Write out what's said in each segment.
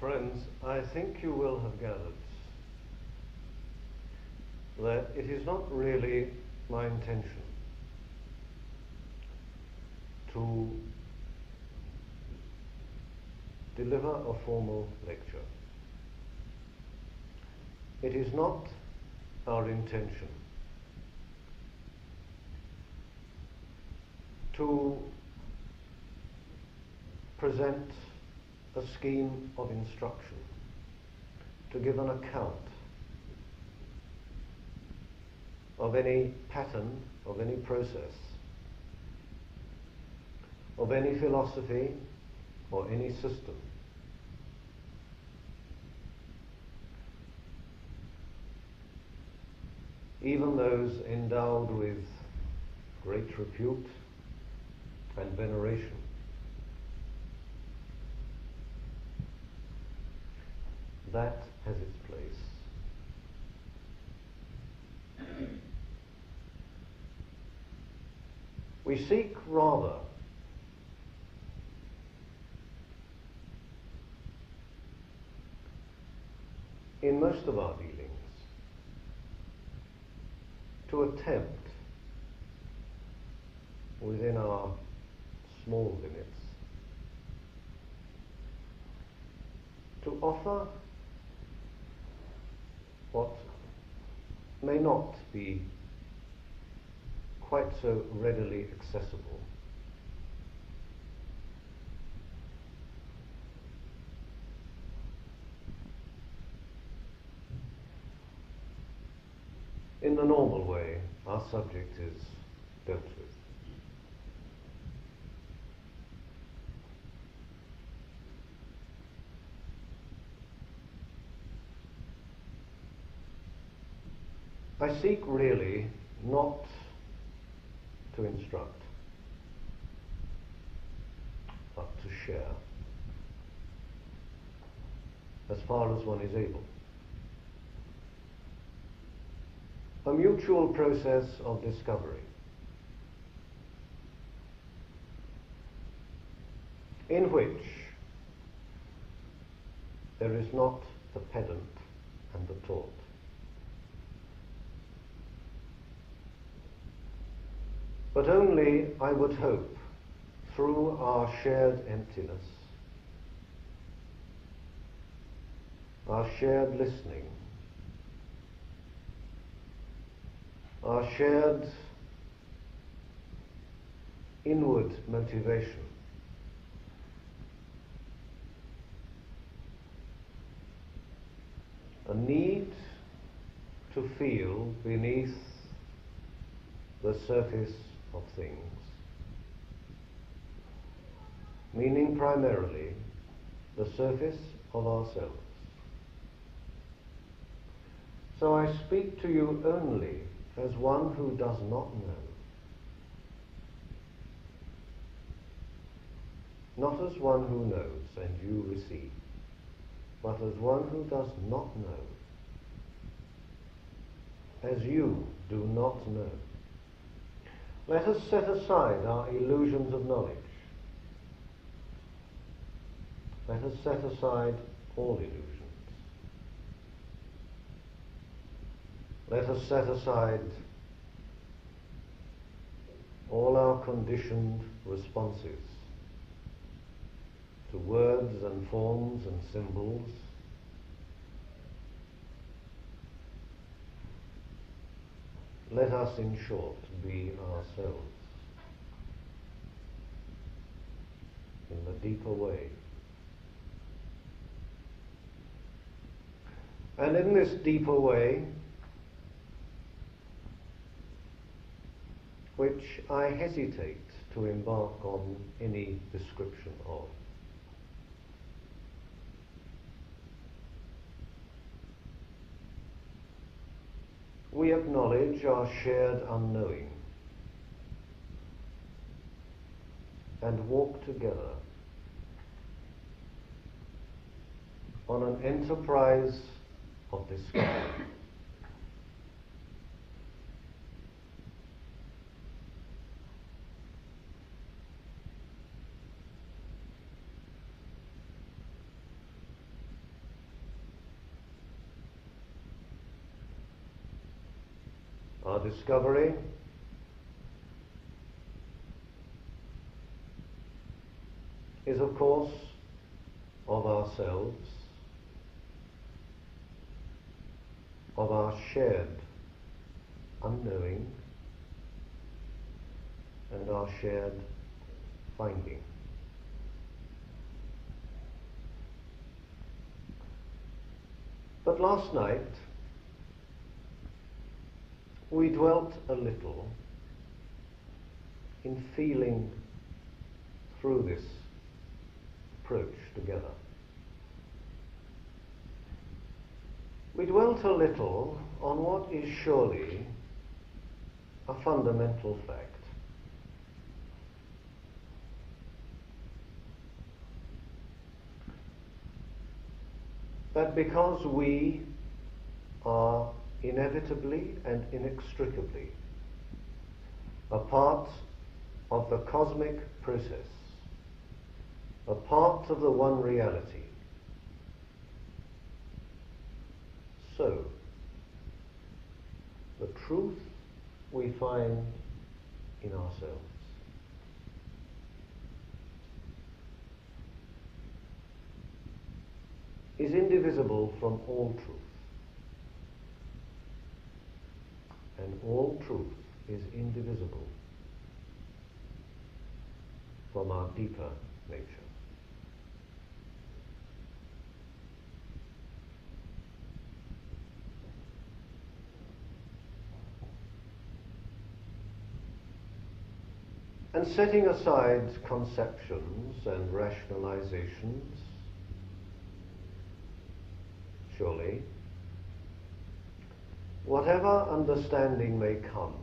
Friends, I think you will have gathered that it is not really my intention to deliver a formal lecture. It is not our intention to present a scheme of instruction, to give an account of any pattern, of any process, of any philosophy or any system. Even those endowed with great repute and veneration. That has its place. We seek rather in most of our dealings to attempt within our small limits to offer what may not be quite so readily accessible, in the normal way our subject is dealt with. I seek really not to instruct, but to share, as far as one is able. A mutual process of discovery, in which there is not the pedant and the taught. But only, I would hope, through our shared emptiness, our shared listening, our shared inward motivation, a need to feel beneath the surface of things, meaning primarily the surface of ourselves. So I speak to you only as one who does not know, not as one who knows and you receive, but as one who does not know, as you do not know. Let us set aside our illusions of knowledge. Let us set aside all illusions. Let us set aside all our conditioned responses to words and forms and symbols. Let us, in short, be ourselves in the deeper way. And in this deeper way, which I hesitate to embark on any description of, we acknowledge our shared unknowing and walk together on an enterprise of discovery. Our discovery is, of course, of ourselves, of our shared unknowing and our shared finding. But last night we dwelt a little in feeling through this approach together. We dwelt a little on what is surely a fundamental fact. That because we are inevitably and inextricably a part of the cosmic process, a part of the one reality, so the truth we find in ourselves is indivisible from all truth, and all truth is indivisible from our deeper nature. And setting aside conceptions and rationalizations, surely, whatever understanding may come,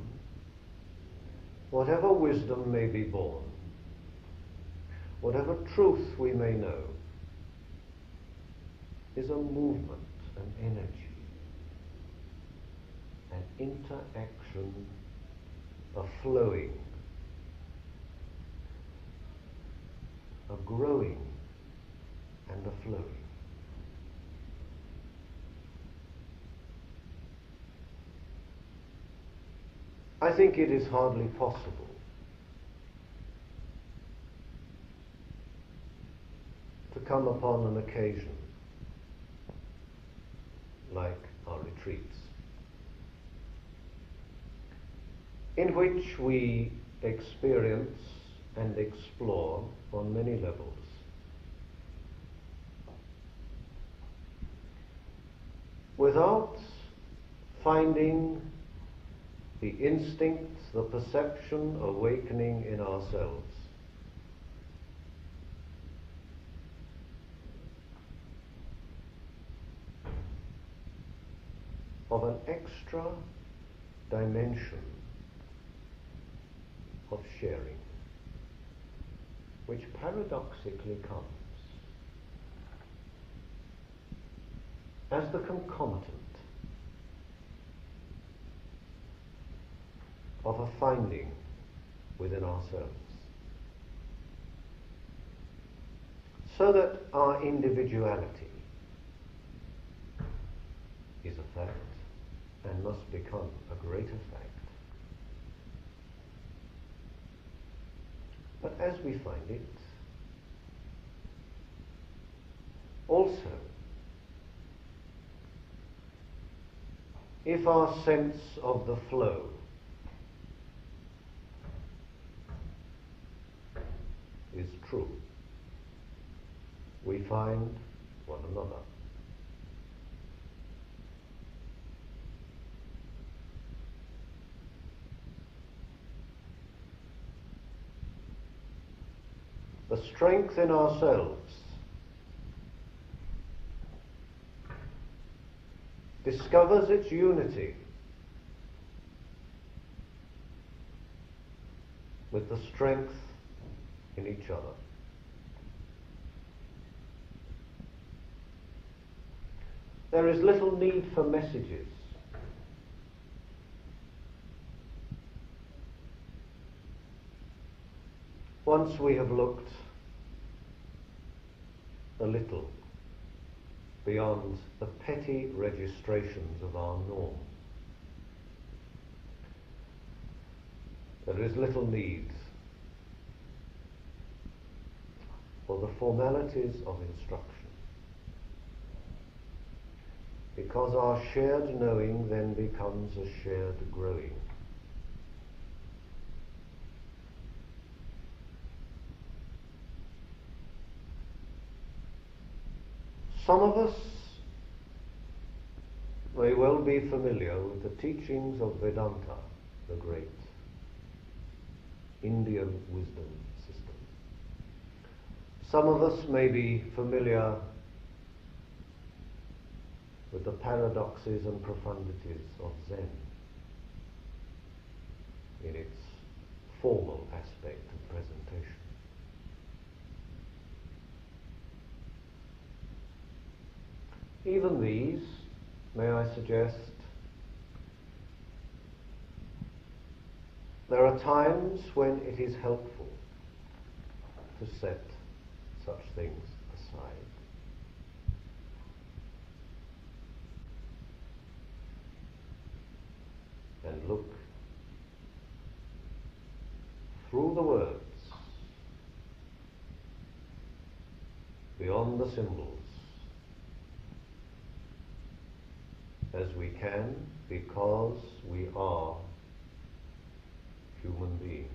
whatever wisdom may be born, whatever truth we may know, is a movement, an energy, an interaction, a flowing, a growing and a flowing. I think it is hardly possible to come upon an occasion like our retreats, in which we experience and explore on many levels without finding the instinct, the perception awakening in ourselves of an extra dimension of sharing, which paradoxically comes as the concomitant of a finding within ourselves, so that our individuality is a fact and must become a greater fact. But as we find it, also, if our sense of the flow is true, we find one another. The strength in ourselves discovers its unity with the strength in each other. There is little need for messages. Once we have looked a little beyond the petty registrations of our norm, There is little need for the formalities of instruction, because our shared knowing then becomes a shared growing. Some of us may well be familiar with the teachings of Vedanta, the great Indian wisdom system. Some of us may be familiar with the paradoxes and profundities of Zen in its formal aspect and presentation. Even these, may I suggest, there are times when it is helpful to set such things aside. And look through the words, beyond the symbols, as we can, because we are human beings.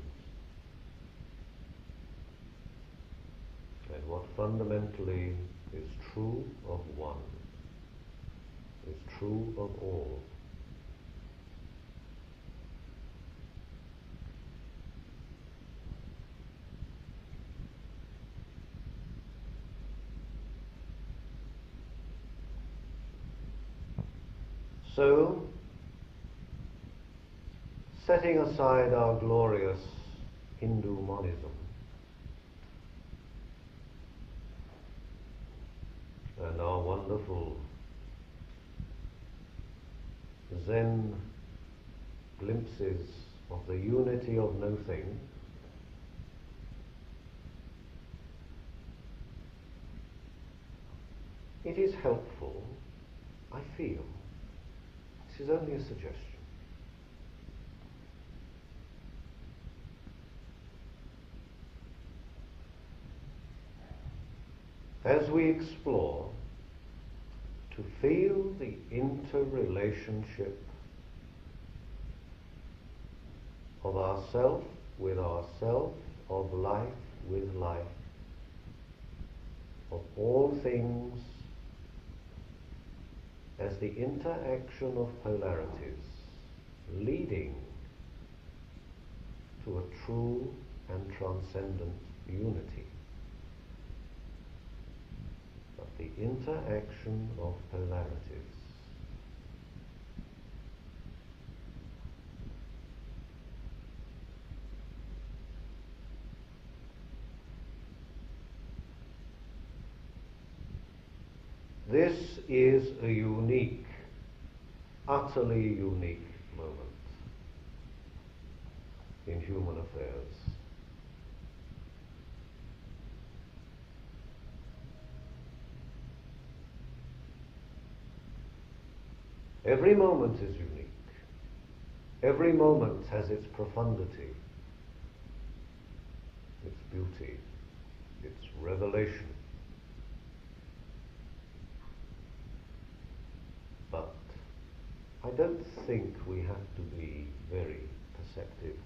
And what fundamentally is true of one is true of all. So, setting aside our glorious Hindu monism and our wonderful Zen glimpses of the unity of no thing, it is helpful, I feel. This is only a suggestion. As we explore, to feel the interrelationship of ourself with ourself, of life with life, of all things as the interaction of polarities leading to a true and transcendent unity. But the interaction of polarities. This is a unique, utterly unique moment in human affairs. Every moment is unique. Every moment has its profundity, its beauty, its revelation. But I don't think we have to be very perceptive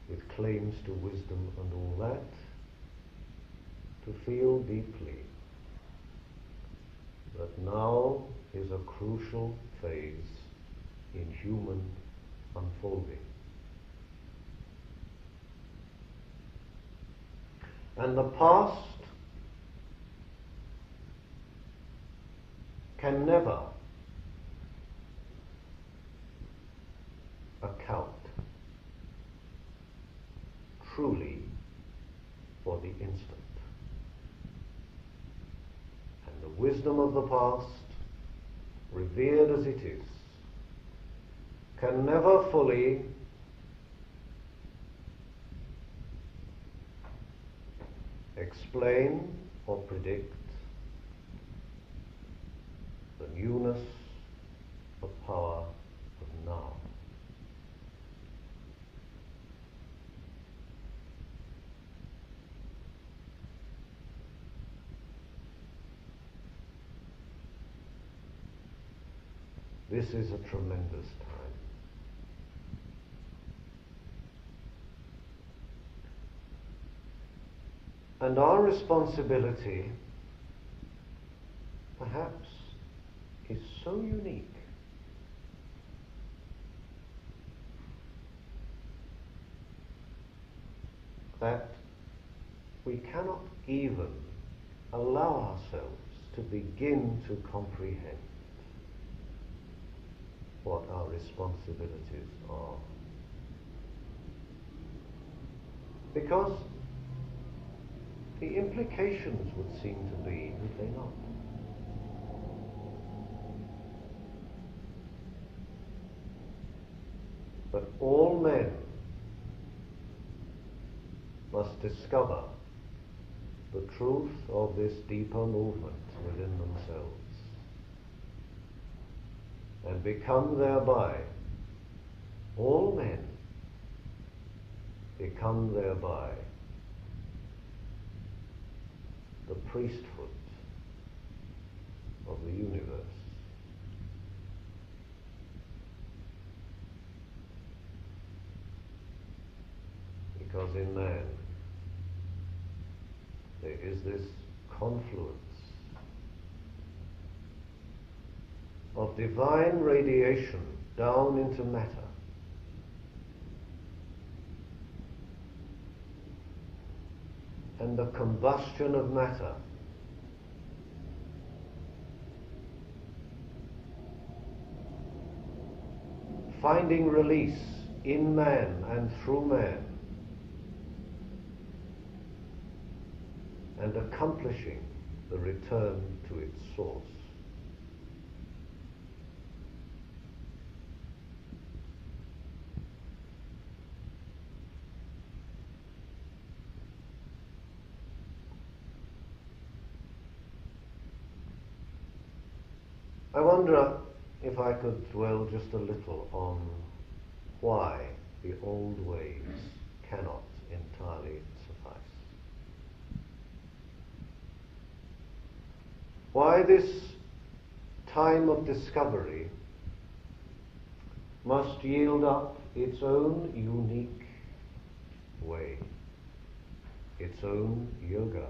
with claims to wisdom and all that to feel deeply that now is a crucial phase in human unfolding. And the past can never account truly for the instant. And the wisdom of the past, revered as it is, can never fully explain or predict the newness of power of now. This is a tremendous time. And our responsibility, perhaps, is so unique that we cannot even allow ourselves to begin to comprehend what our responsibilities are. Because the implications would seem to be, would they not? But all men must discover the truth of this deeper movement within themselves and become thereby, all men become thereby the priesthood of the universe. Because in man there is this confluence of divine radiation down into matter, and the combustion of matter finding release in man and through man, and accomplishing the return to its source. I wonder if I could dwell just a little on why the old ways cannot entirely suffice. Why this time of discovery must yield up its own unique way, its own yoga.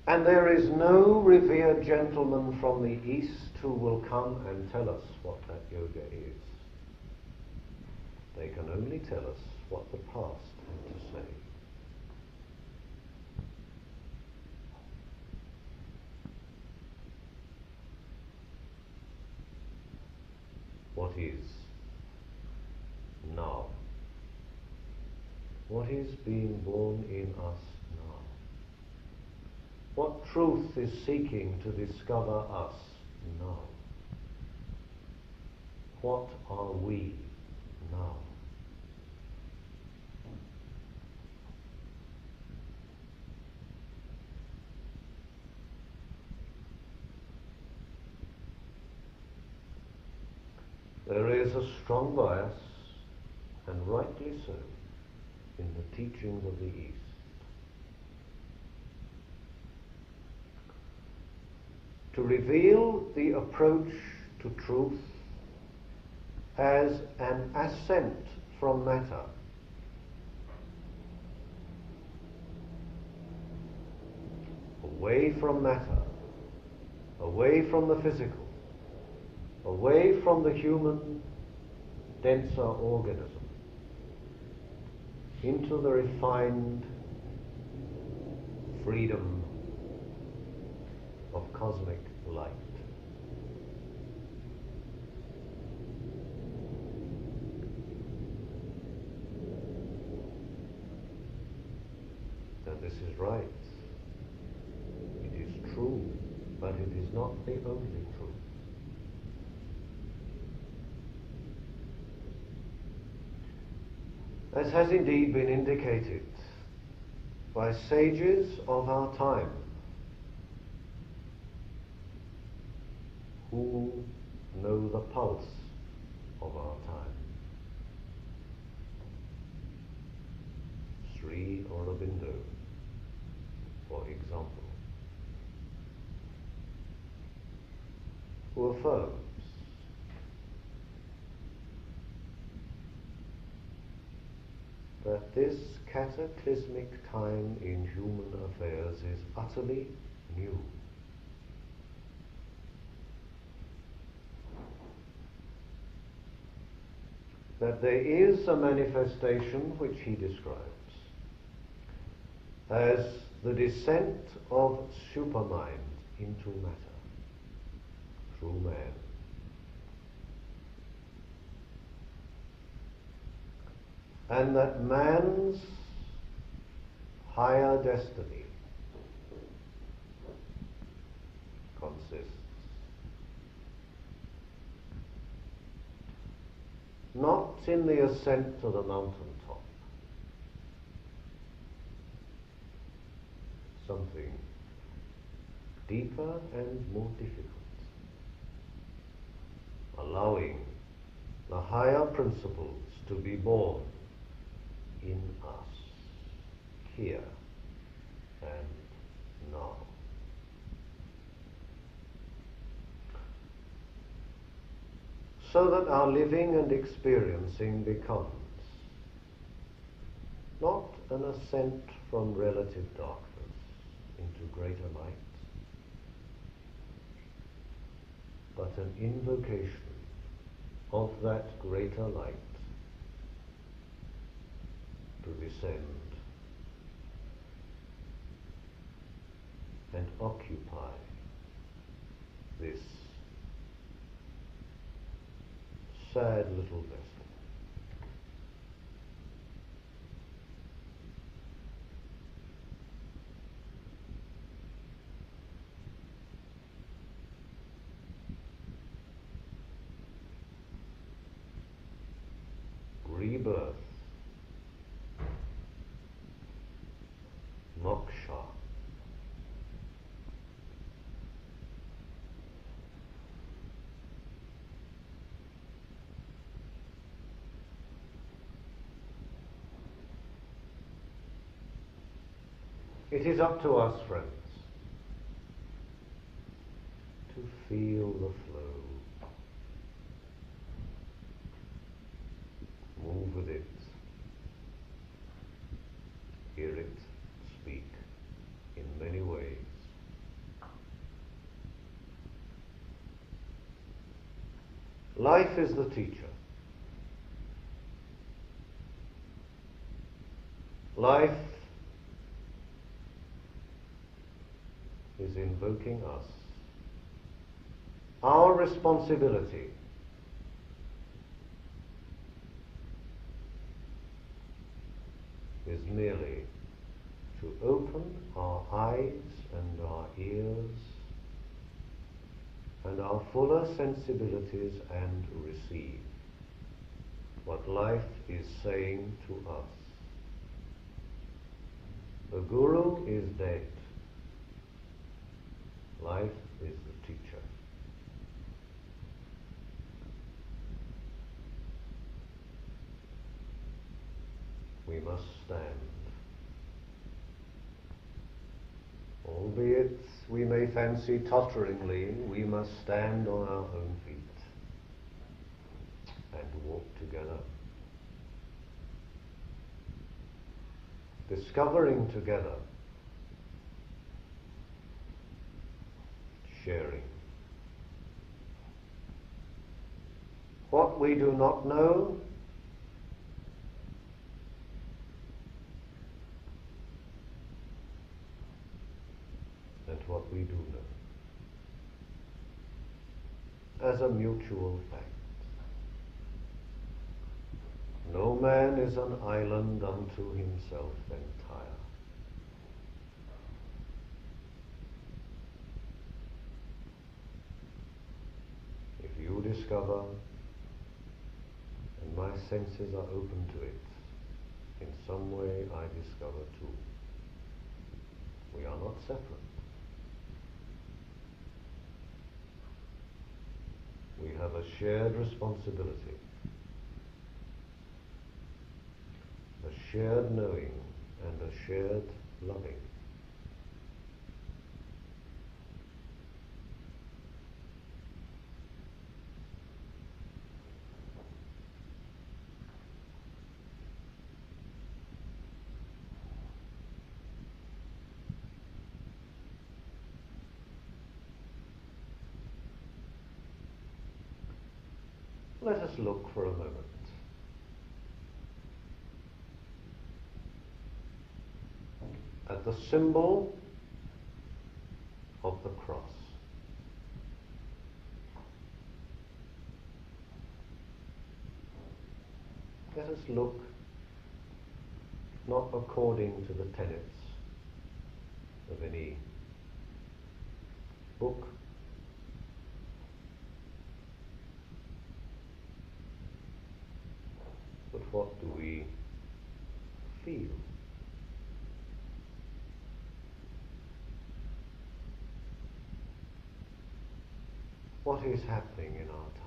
And there is no revered gentleman from the East who will come and tell us what that yoga is. They can only tell us what the past had to say. What is now? What is being born in us now? What truth is seeking to discover us now? What are we now? There is a strong bias, and rightly so, in the teachings of the East. To reveal the approach to truth as an ascent from matter, away from matter, away from the physical, away from the human denser organism, into the refined freedom of cosmic light. Now this is right. It is true, but it is not the only truth. As has indeed been indicated by sages of our time, who know the pulse of our time. Sri Aurobindo, for example. who affirms that this cataclysmic time in human affairs is utterly new. That there is a manifestation which he describes as the descent of supermind into matter through man. And that man's higher destiny consists not in the ascent to the mountaintop, something deeper and more difficult, allowing the higher principles to be born in us, here and now. So that our living and experiencing becomes not an ascent from relative darkness into greater light, but an invocation of that greater light to descend and occupy this sad little vessel. Rebirth, moksha, it is up to us, friends, to feel the flow, move with it, hear it speak in many ways. Life is the teacher. Life is invoking us. Our responsibility is merely to open our eyes and our ears and our fuller sensibilities and receive what life is saying to us. The Guru is dead. Life is the teacher. We must stand. Albeit we may fancy totteringly, we must stand on our own feet and walk together, discovering together, sharing. What we do not know, and what we do know, as a mutual fact. No man is an island unto himself entire. If you discover, and my senses are open to it, in some way I discover too. We are not separate. We have a shared responsibility, a shared knowing and a shared loving. Let us look for a moment at the symbol of the cross. Let us look not according to the tenets of any book, but what do we feel? What is happening in our time?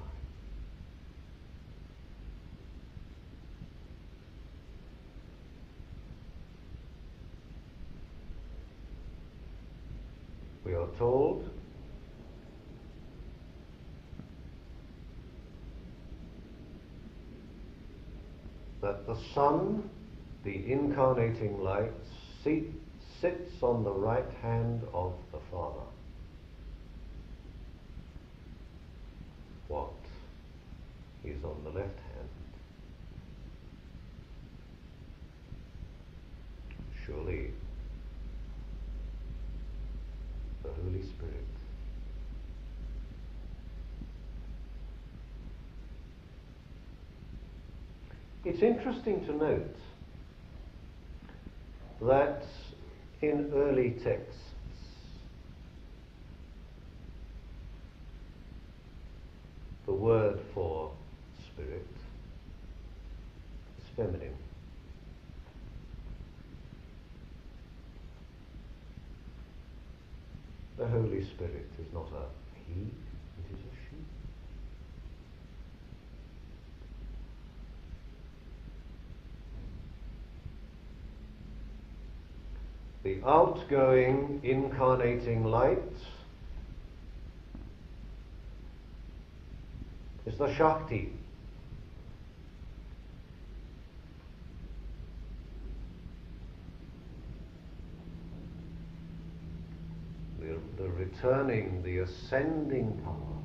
We are told that the Son, the incarnating light, sits on the right hand of the Father. What is on the left hand? Surely the Holy Spirit. It's interesting to note that in early texts the word for spirit is feminine. The Holy Spirit is not a he, it is a she. The outgoing, incarnating light is the Shakti. The returning, the ascending power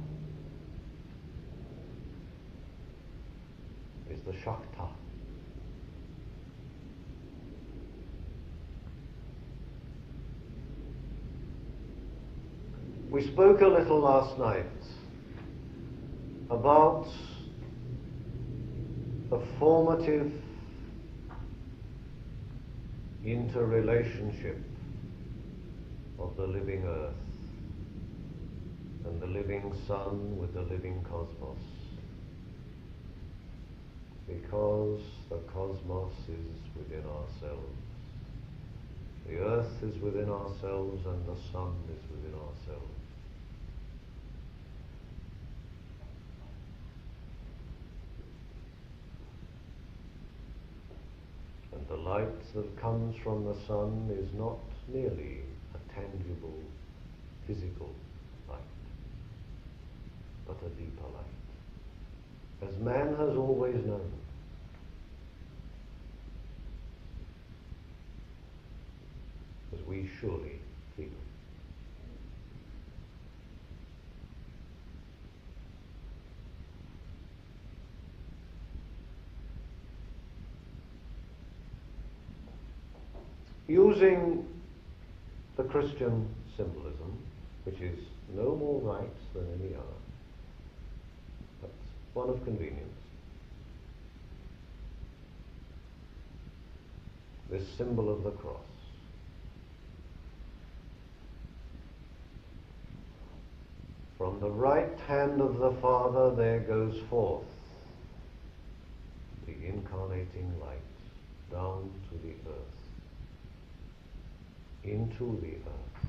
is the Shakta. We spoke a little last night about the formative interrelationship of the living earth and the living sun with the living cosmos, because the cosmos is within ourselves. The earth is within ourselves and the sun is within ourselves. And the light that comes from the sun is not merely a tangible, physical light, but a deeper light, as man has always known. As we surely feel. Using the Christian symbolism, which is no more right than any other, but one of convenience, this symbol of the cross, from the right hand of the Father there goes forth the incarnating light down to the earth, into the earth,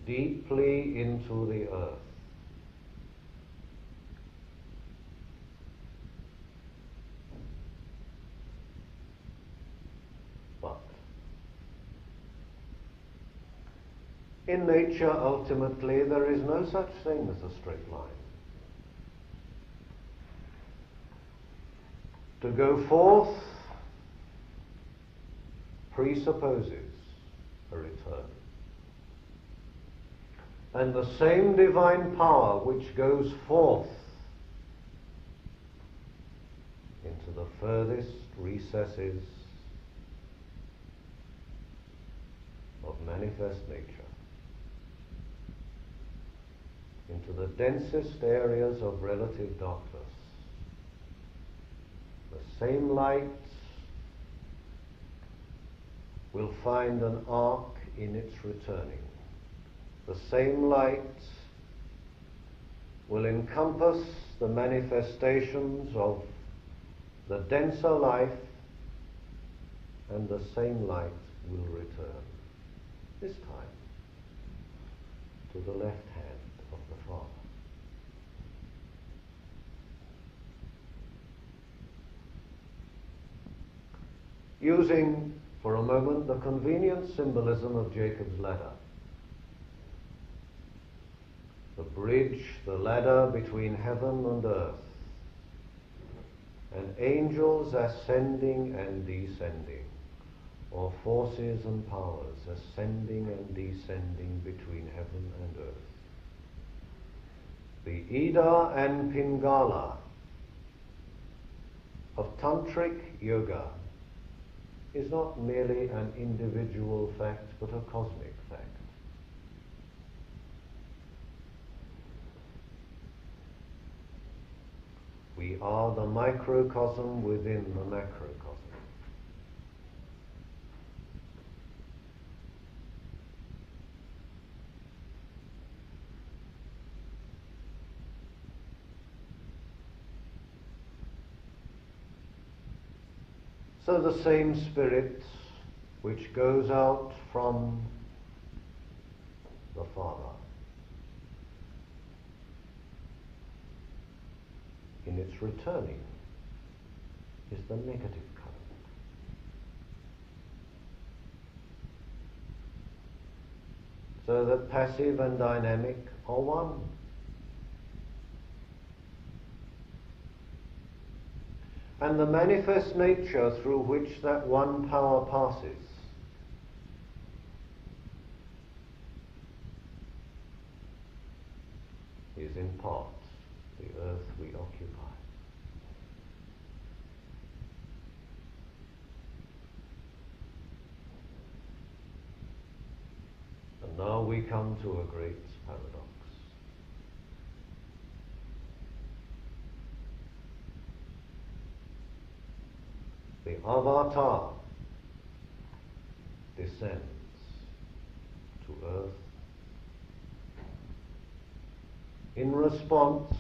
deeply into the earth. But in nature, ultimately, there is no such thing as a straight line. To go forth presupposes a return. And the same divine power which goes forth furthest recesses of manifest nature, into the densest areas of relative darkness, the same light will find an arc in its returning. The same light will encompass the manifestations of the denser life, and the same light will return, this time to the left hand of the Father. Using for a moment the convenient symbolism of Jacob's ladder, the bridge, the ladder between heaven and earth, and angels ascending and descending, or forces and powers ascending and descending between heaven and earth. The Ida and Pingala of Tantric Yoga is not merely an individual fact, but a cosmic fact. We are the microcosm within the macrocosm. So the same Spirit which goes out from the Father in its returning is the negative current. So that passive and dynamic are one. And the manifest nature through which that one power passes is in part the earth we occupy. And now we come to a great paradox. The avatar descends to earth in response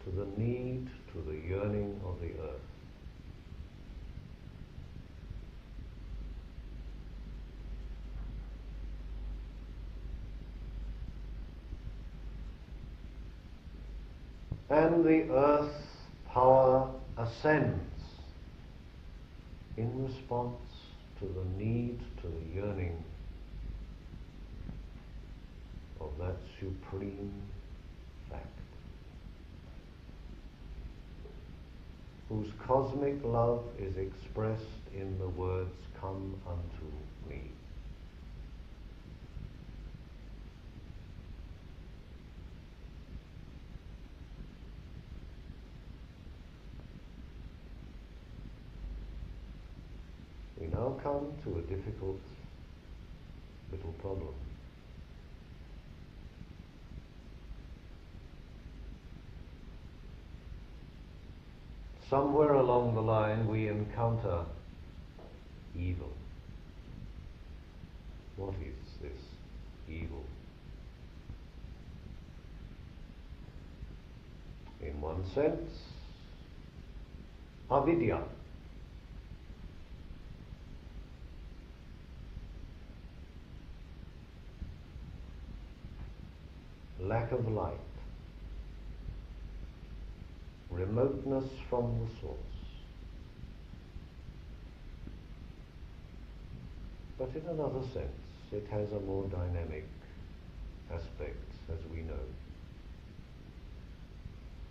to the need, to the yearning of the earth. And the earth power ascends in response to the need, to the yearning of that supreme fact, whose cosmic love is expressed in the words, "Come unto me." We now come to a difficult little problem. Somewhere along the line we encounter evil. What is this evil? In one sense, avidya. Lack of light, remoteness from the source. But in another sense, it has a more dynamic aspect, as we know,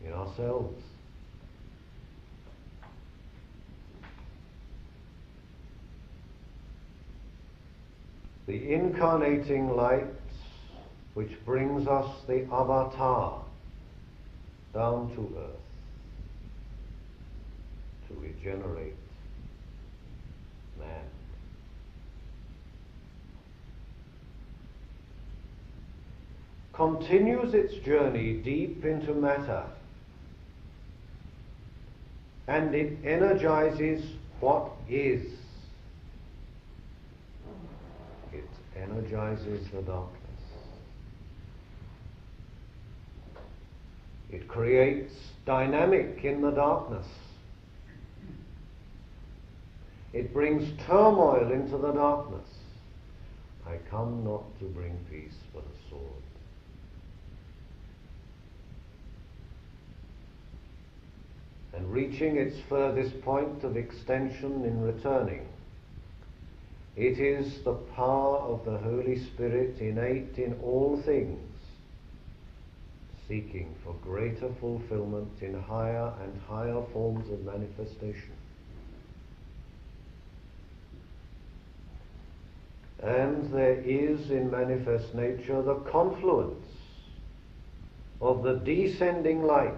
in ourselves. The incarnating light which brings us the avatar down to earth, to its regenerate man. Continues its journey deep into matter, and it energizes what is. It energizes the darkness. It creates dynamic in the darkness. It brings turmoil into the darkness. I come not to bring peace but a sword. And reaching its furthest point of extension in returning, it is the power of the Holy Spirit innate in all things, seeking for greater fulfillment in higher and higher forms of manifestation. And there is in manifest nature the confluence of the descending light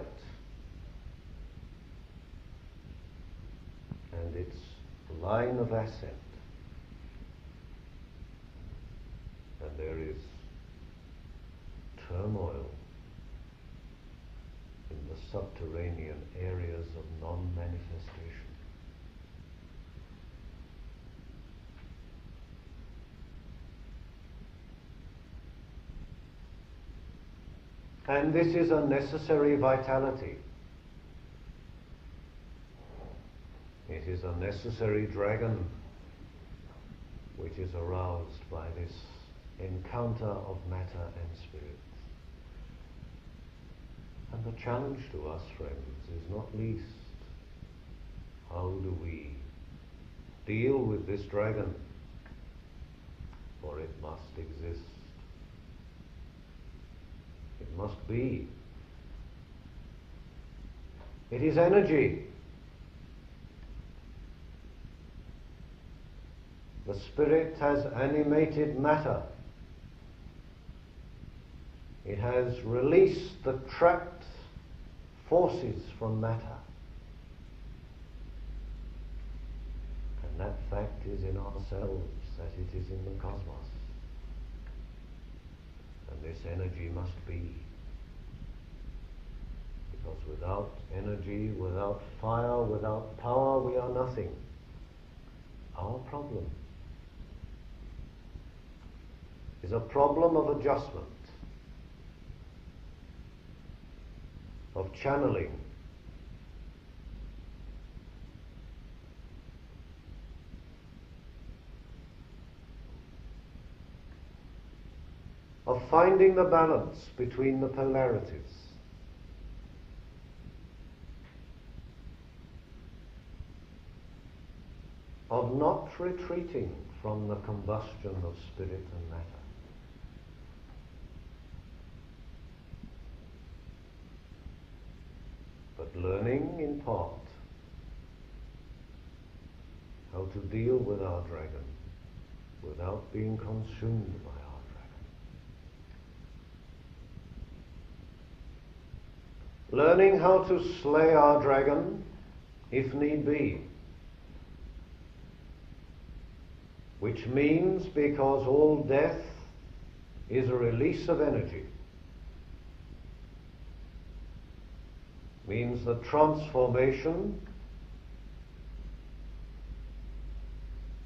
and its line of ascent. And there is turmoil in the subterranean areas of non-manifestation. And this is a necessary vitality. It is a necessary dragon which is aroused by this encounter of matter and spirit. And the challenge to us, friends, is not least, how do we deal with this dragon? For it must exist. It must be. It is energy. The Spirit has animated matter. It has released the trapped forces from matter. And that fact is in ourselves, that it is in the cosmos. And this energy must be. Because without energy, without fire, without power, we are nothing. Our problem is a problem of adjustment, of channeling, of finding the balance between the polarities. Of not retreating from the combustion of spirit and matter. But learning in part how to deal with our dragon without being consumed by our dragon. Learning how to slay our dragon if need be. Which means, because all death is a release of energy, means the transformation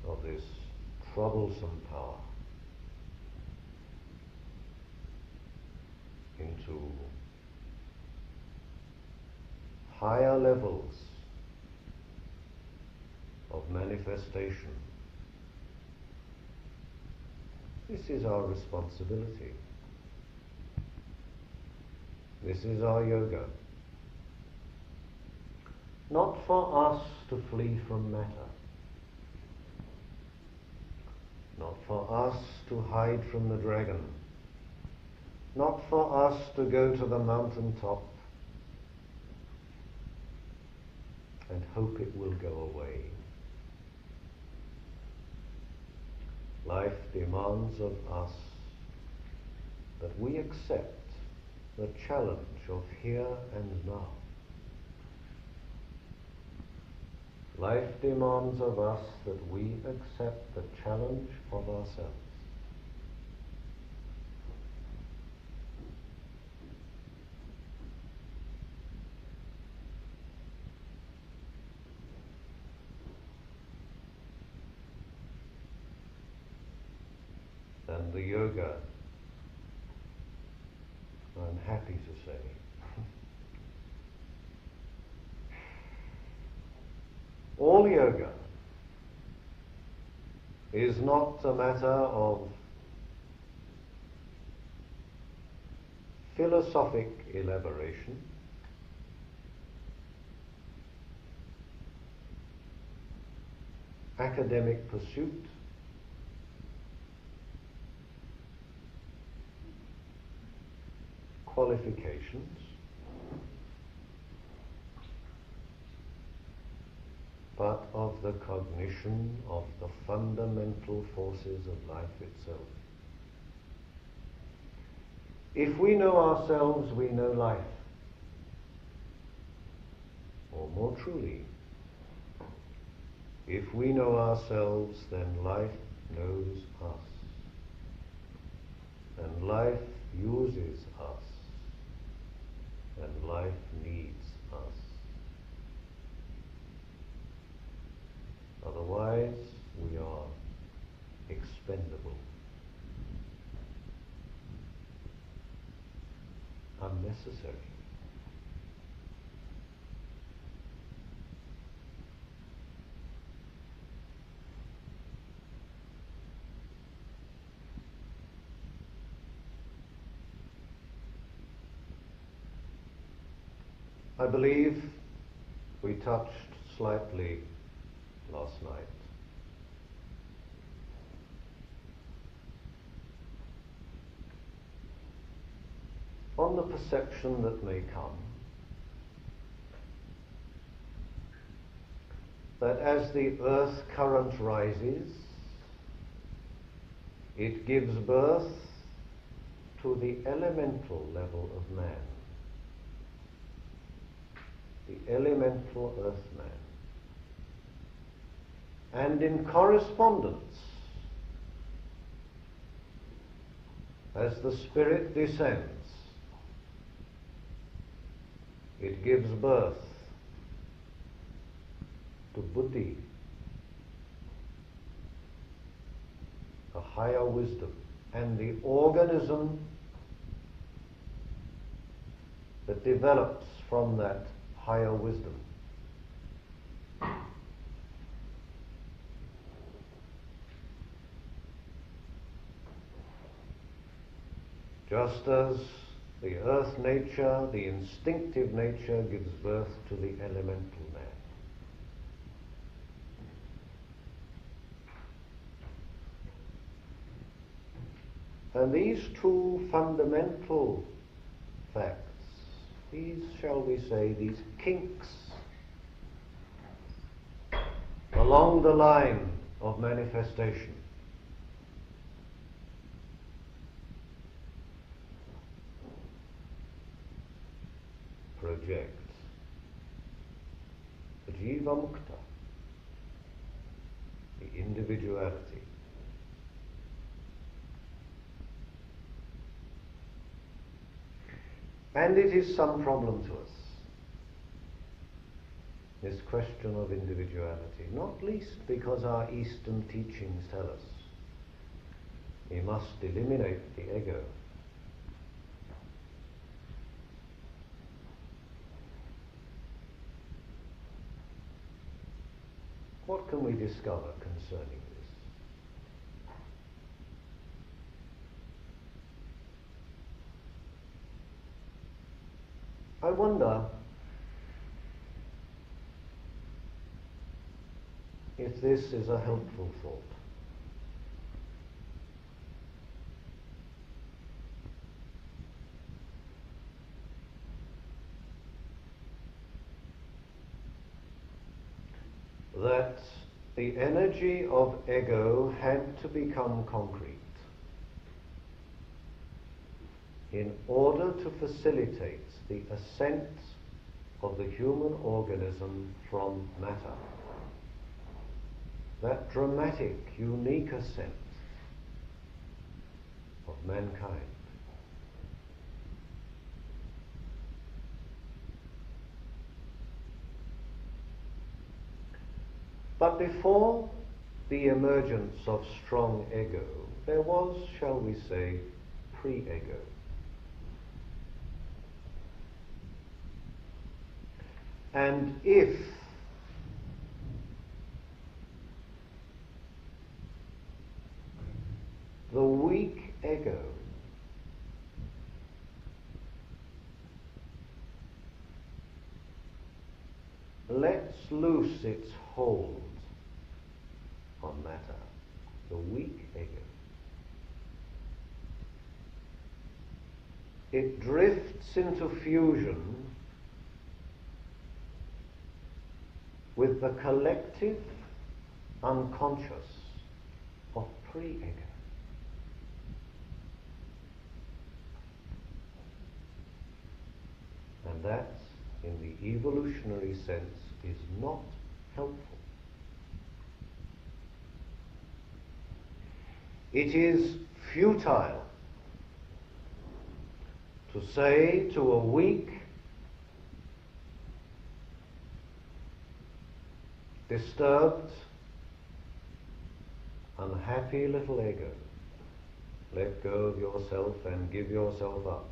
of this troublesome power into higher levels of manifestation. This is our responsibility. This is our yoga. Not for us to flee from matter. Not for us to hide from the dragon. Not for us to go to the mountain top and hope it will go away. Life demands of us that we accept the challenge of here and now. Life demands of us that we accept the challenge of ourselves. And the yoga, I'm happy to say, all yoga is not a matter of philosophic elaboration, academic pursuit, qualifications, but of the cognition of the fundamental forces of life itself. If we know ourselves, we know life. Or more truly, if we know ourselves, then life knows us. And life uses us. And life needs us. Otherwise, we are expendable, unnecessary. I believe we touched slightly last night on the perception that may come that as the earth current rises, it gives birth to the elemental level of man, the elemental earth man. And in correspondence, as the spirit descends, it gives birth to buddhi, a higher wisdom, and the organism that develops from that higher wisdom. Just as the earth nature, the instinctive nature, gives birth to the elemental man. And these two fundamental facts, these, shall we say, these kinks along the line of manifestation, project the Jiva Mukta, the individuality. And it is some problem to us, this question of individuality, not least because our Eastern teachings tell us we must eliminate the ego. What can we discover concerning this? I wonder if this is a helpful thought. That the energy of ego had to become concrete in order to facilitate the ascent of the human organism from matter that dramatic, unique ascent of mankind. But before the emergence of strong ego, there was, shall we say, pre-ego. And if the weak ego lets loose its hold on matter, the weak ego, it drifts into fusion with the collective unconscious of pre-ego. And that, in the evolutionary sense, is not helpful. It is futile to say to a weak, disturbed, unhappy little ego, let go of yourself and give yourself up.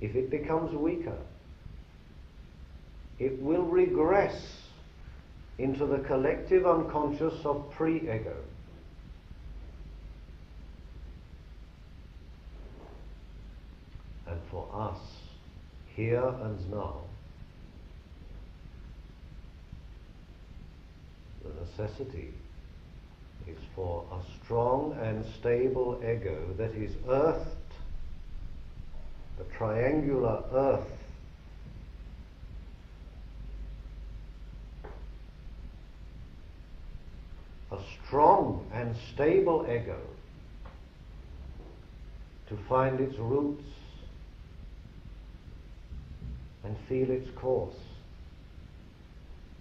If it becomes weaker, it will regress into the collective unconscious of pre-ego. And for us, here and now, the necessity is for a strong and stable ego that is earthed, the triangular earth a strong and stable ego to find its roots and feel its course,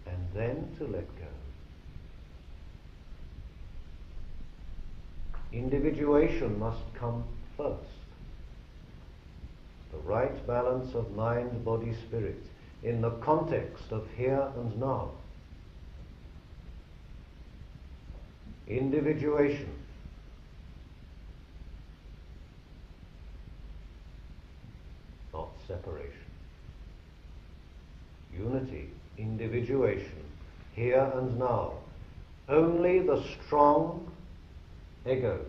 and then to let go. Individuation must come first. The right balance of mind, body, spirit in the context of here and now. Individuation. Not separation. Unity, individuation, here and now. Only the strong ego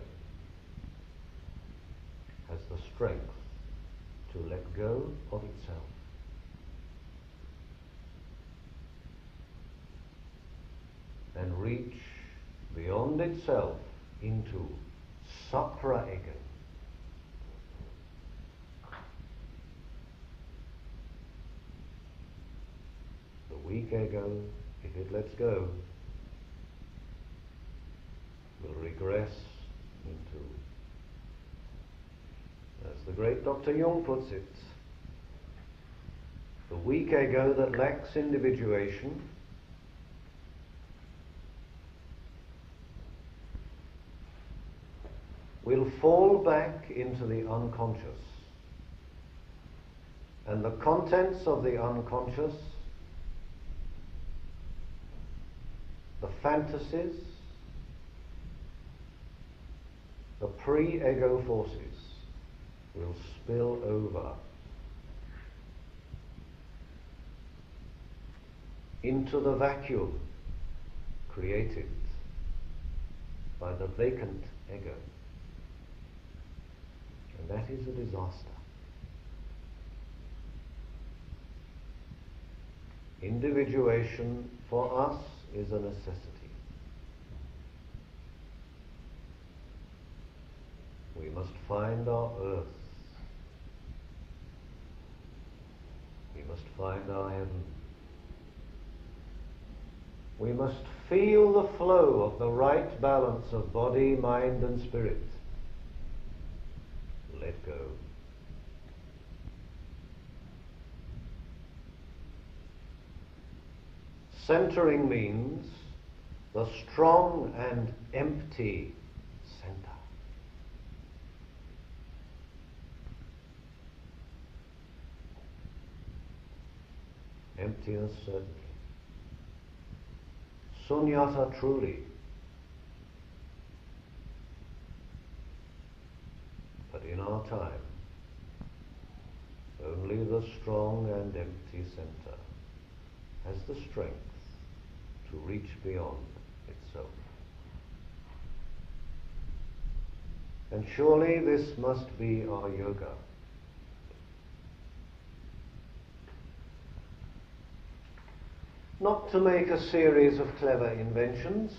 has the strength to let go of itself. And reach beyond itself into supra-ego. The weak ego, if it lets go, will regress into, as the great Dr. Jung puts it, the weak ego that lacks individuation will fall back into the unconscious. And the contents of the unconscious, the fantasies, the pre-ego forces will spill over into the vacuum created by the vacant ego. And that is a disaster. Individuation for us is a necessity. We must find our earth. We must find our heaven. We must feel the flow of the right balance of body, mind, and spirit. Let go. Centering means the strong and empty center. Emptiness, certainly. Sunyata, truly. But in our time, only the strong and empty center has the strength to reach beyond itself. And surely this must be our yoga. Not to make a series of clever inventions,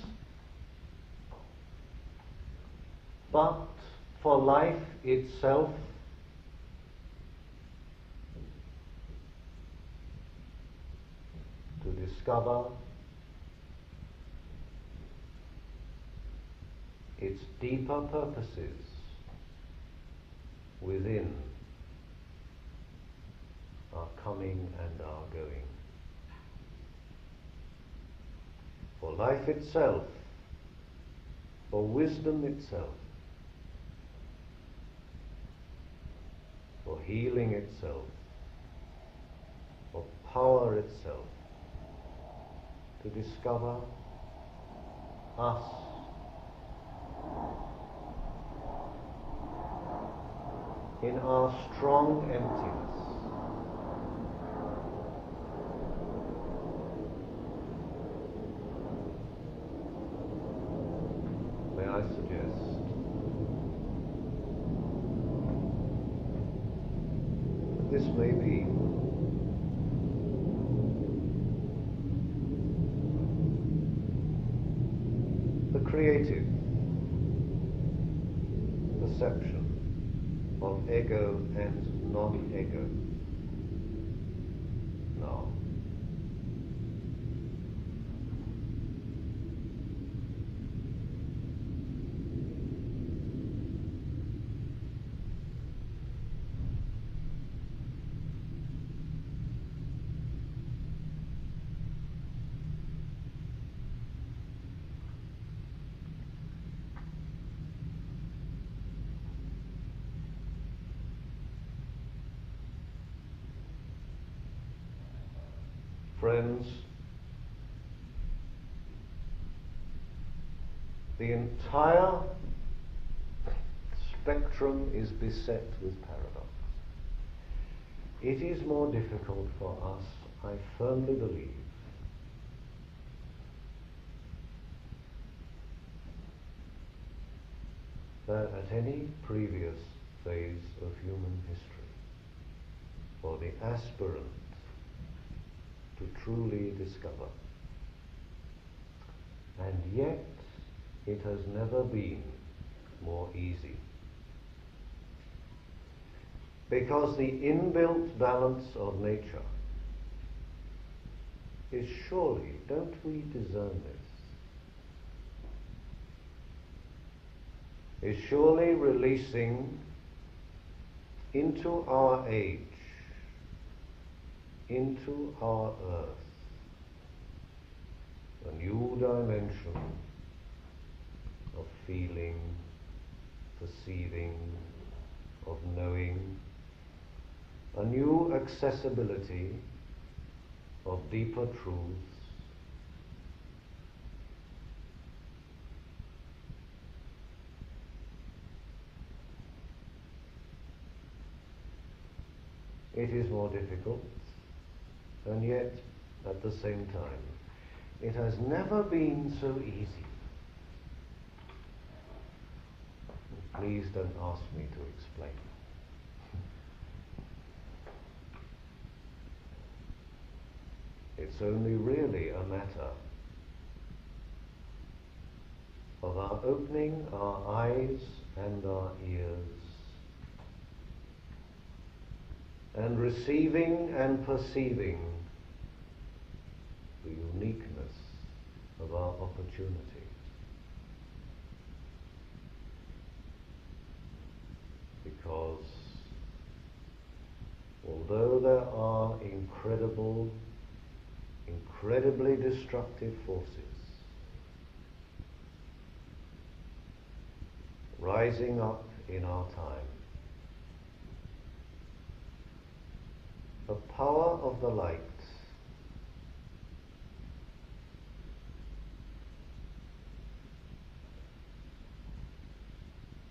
but for life itself to discover its deeper purposes within our coming and our going. For life itself, for wisdom itself, for healing itself, for power itself, to discover us in our strong emptiness. May I suggest that this may be the creative perception of ego and non-ego now. Friends, the entire spectrum is beset with paradox. It is more difficult for us, I firmly believe, than at any previous phase of human history for the aspirant to truly discover. And yet, it has never been more easy. Because the inbuilt balance of nature is surely, don't we discern this, is surely releasing into our age, into our earth, a new dimension of feeling, perceiving, of knowing, a new accessibility of deeper truths, it is more difficult, and yet, at the same time, it has never been so easy. Please don't ask me to explain. It's only really a matter of our opening our eyes and our ears and receiving and perceiving the uniqueness of our opportunity. Because although there are incredible incredibly destructive forces rising up in our time. The power of the light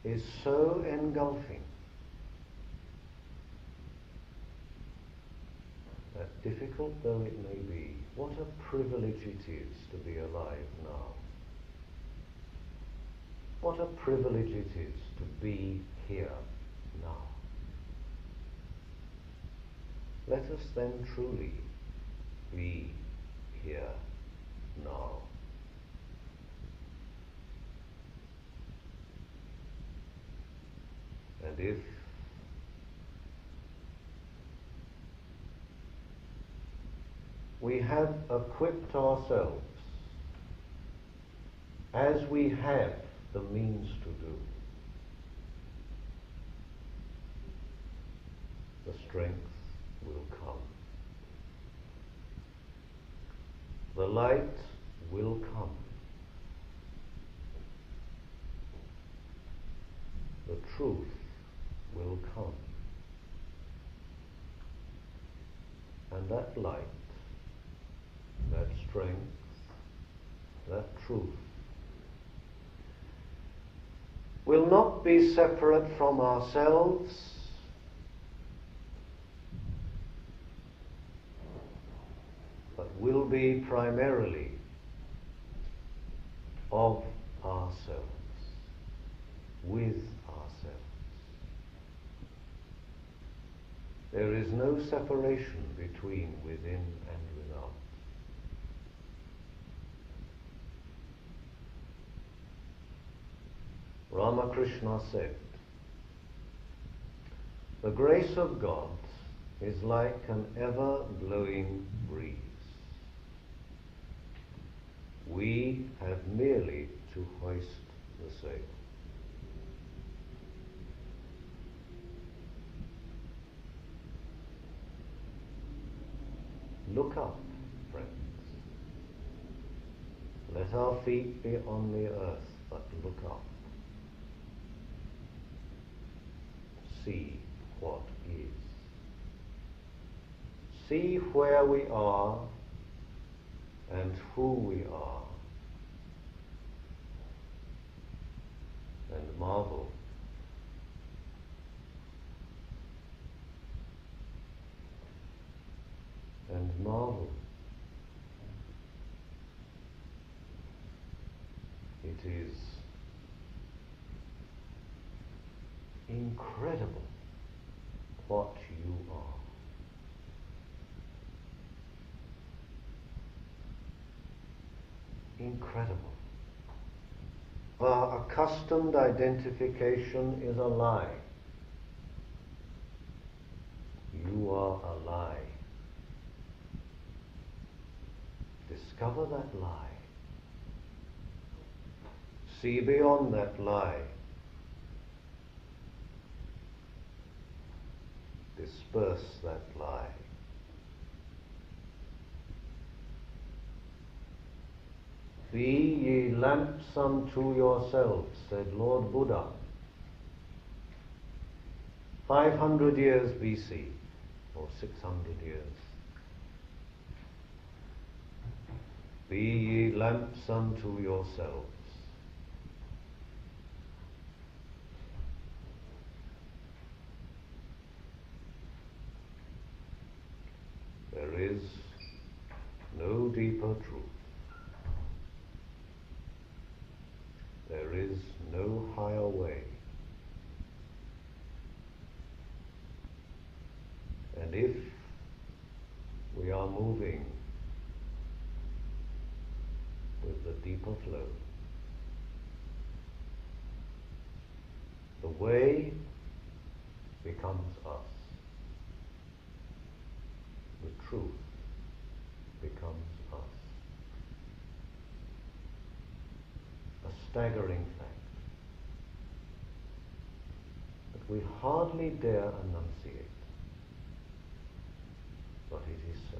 is so engulfing that, difficult though it may be, what a privilege it is to be alive now. What a privilege it is to be here now. Let us then truly be here now. And if we have equipped ourselves as we have the means to do, the strength will come. The light will come. The truth will come. And that light, that strength, that truth will not be separate from ourselves, but will be primarily of ourselves, with ourselves. There is no separation between within and without. Ramakrishna said, "The grace of God is like an ever-blowing breeze. We have merely to hoist the sail." Look up, friends. Let our feet be on the earth, but look up. See what is. See where we are and who we are, and marvel. And marvel. It is incredible what you are. Incredible. Our accustomed identification is a lie. You are a lie. Discover that lie. See beyond that lie. Disperse that lie. Be ye lamps unto yourselves, said Lord Buddha, 500 years BC, or 600 years. Be ye lamps unto yourselves. There is no deeper truth. There is no higher way. And if we are moving with the deeper flow, the way becomes us. The truth becomes us. A staggering fact that we hardly dare enunciate, but it is so.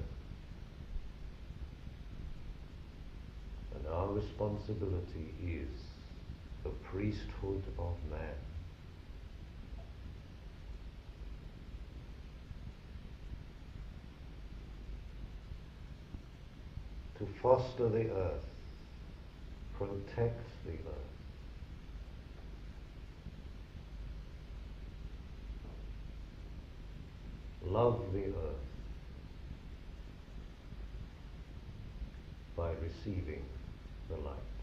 responsibility is the priesthood of man. To foster the earth, protect the earth, love the earth by receiving the light.